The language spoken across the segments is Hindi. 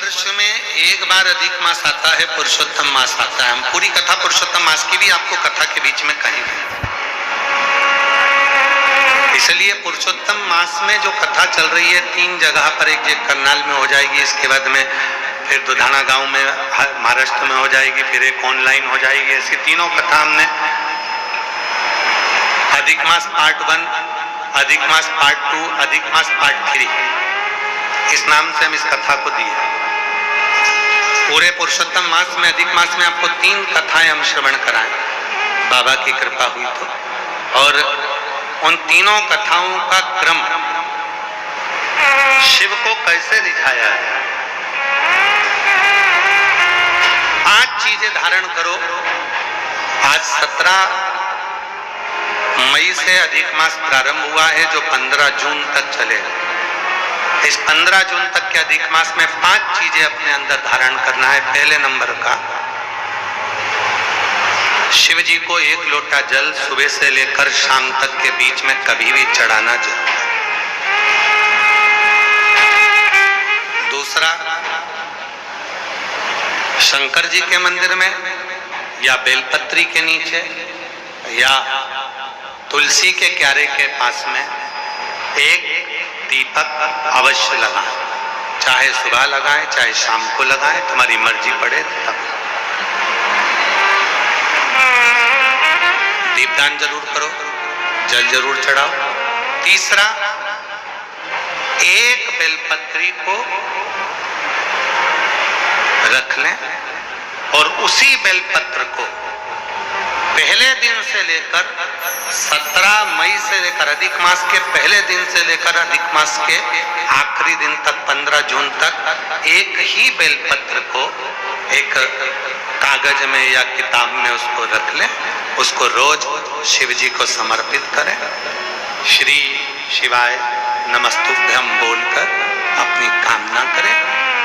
वर्ष में एक बार अधिक मास आता है, पुरुषोत्तम मास आता है। हम पूरी कथा पुरुषोत्तम मास की भी आपको कथा के बीच में कहेंगे। इसलिए पुरुषोत्तम मास में जो कथा चल रही है 3 जगह पर, एक करनाल में हो जाएगी, इसके बाद में फिर दुधाना गांव में महाराष्ट्र में हो जाएगी, फिर एक ऑनलाइन हो जाएगी। ऐसी तीनों कथा हमने अधिक मास पार्ट 1, अधिक मास पार्ट 2, अधिक मास पार्ट 3, इस नाम से हम इस कथा को दिए। पूरे पुरुषोत्तम मास में, अधिक मास में आपको 3 कथाएं हम श्रवण कराएं, बाबा की कृपा हुई तो। और उन तीनों कथाओं का क्रम, शिव को कैसे रिझाया है। 5 चीजें धारण करो। आज 17 मई से अधिक मास प्रारंभ हुआ है, जो 15 जून तक चलेगा। इस 15 जून तक के अधिक मास में 5 चीजें अपने अंदर धारण करना है। पहले नंबर का, शिव जी को 1 लोटा जल सुबह से लेकर शाम तक के बीच में कभी भी चढ़ाना जरूर है। दूसरा, शंकर जी के मंदिर में या बेलपत्री के नीचे या तुलसी के क्यारे के पास में एक दीपक अवश्य लगाएं। चाहे सुबह लगाएं, चाहे शाम को लगाएं, तुम्हारी मर्जी पड़े तब। दीपदान जरूर करो, जल जरूर चढ़ाओ। तीसरा, एक बेलपत्री को रख लें और उसी बेलपत्र को पहले दिन से लेकर 17 मई से लेकर अधिक मास के पहले दिन से लेकर अधिक मास के आखिरी दिन तक 15 जून तक एक ही बेलपत्र को एक कागज में या किताब में उसको रख लें। उसको रोज शिव जी को समर्पित करें। श्री शिवाय नमस्तुभ्यम बोलकर अपनी कामना करें।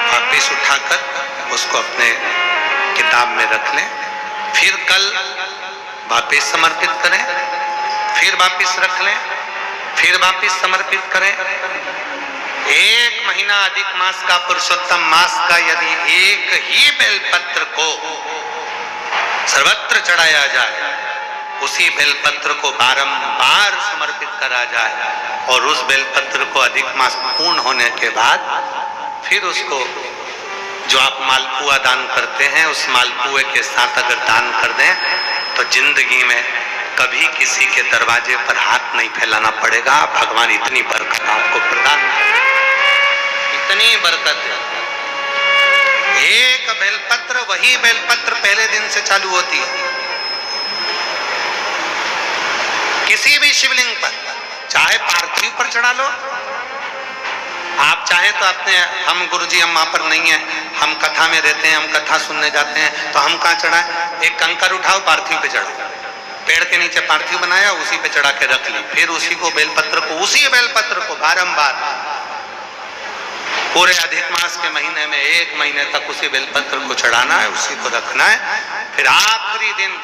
वापिस उठाकर उसको अपने किताब में रख लें। फिर कल वापिस समर्पित करें, फिर वापिस रख लें, फिर वापिस समर्पित करें। 1 महीना अधिक मास का, पुरुषोत्तम मास का, यदि एक ही बेलपत्र को सर्वत्र चढ़ाया जाए, उसी बेलपत्र को बारंबार समर्पित करा जाए और उस बेलपत्र को अधिक मास पूर्ण होने के बाद फिर उसको जो आप मालपुआ दान करते हैं, उस मालपुए के साथ अगर दान कर दें तो जिंदगी में कभी किसी के दरवाजे पर हाथ नहीं फैलाना पड़ेगा। भगवान इतनी बरकत आपको प्रदान करें, इतनी बरकत। एक बेलपत्र, वही बेलपत्र पहले दिन से चालू होती है। किसी भी शिवलिंग पर, चाहे पार्थिव पर चढ़ा लो, आप चाहें तो अपने, हम गुरुजी हम वहां पर नहीं है, हम कथा में रहते हैं, हम कथा सुनने जाते हैं, तो हम कहाँ चढ़ाएं? एक कंकर उठाओ, पार्थिव पे चढ़ाओ। पेड़ के नीचे पार्थिव बनाया, उसी पे चढ़ा के रख ली। फिर उसी को बेलपत्र को, उसी बेलपत्र को बारंबार पूरे अधिक मास के महीने में 1 महीने तक उसी बेलपत्र को चढ़ाना है, उसी को रखना है। फिर आखिरी दिन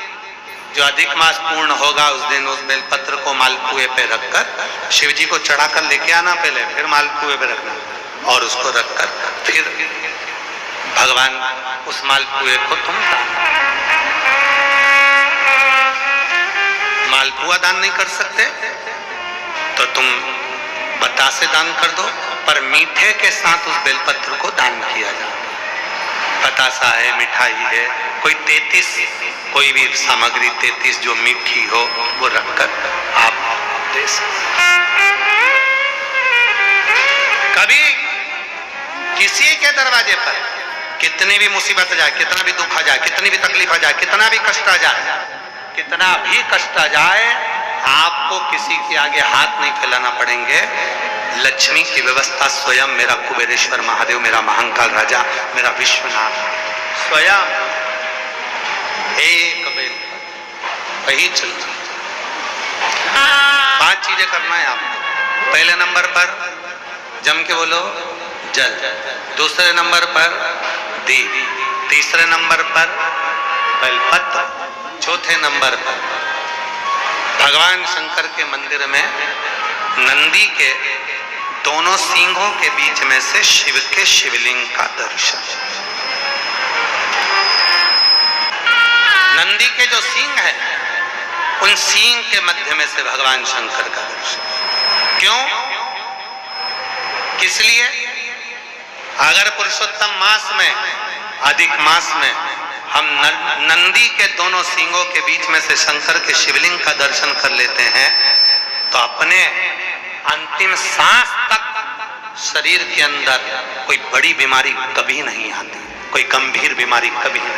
जो अधिक मास पूर्ण होगा, उस दिन उस बेलपत्र को मालपुए पे रखकर शिव जी को चढ़ाकर लेके आना पहले, फिर मालपुए पे रखना और उसको रखकर फिर भगवान उस मालपुए को तुम मालपुआ दान नहीं कर सकते तो तुम बतासे दान कर दो, पर मीठे के साथ उस बेलपत्र को दान किया जाए। बतासा है, मिठाई है, कोई 33 कोई भी सामग्री 33 जो मीठी हो वो रखकर आप दे सकते। कभी किसी के दरवाजे पर कितनी भी मुसीबत आ जाए, कितना भी दुख आ जाए, कितनी भी तकलीफ आ जाए, कितना भी कष्ट आ जाए, कितना भी कष्ट आ जाए, आपको किसी के आगे हाथ नहीं फैलाना पड़ेंगे। लक्ष्मी की व्यवस्था स्वयं मेरा कुबेरेश्वर महादेव, मेरा महाकाल राजा, मेरा विश्वनाथ स्वयं एक बेल वही चलती। 5 चीजें करना है आपको। पहले नंबर पर जम के बोलो जल, दूसरे नंबर पर दीप, तीसरे नंबर पर बेलपत्र, चौथे नंबर पर भगवान शंकर के मंदिर में नंदी के दोनों सींगों के बीच में से शिव के शिवलिंग का दर्शन। नंदी के जो सींग है, उन सींग के मध्य में से भगवान शंकर का दर्शन। क्यों? किस लिए? अगर पुरुषोत्तम मास में, अधिक मास में हम नंदी के दोनों सींगों के बीच में से शंकर के शिवलिंग का दर्शन कर लेते हैं, तो अपने अंतिम सांस तक शरीर के अंदर कोई बड़ी बीमारी कभी नहीं आती, कोई गंभीर बीमारी कभी नहीं।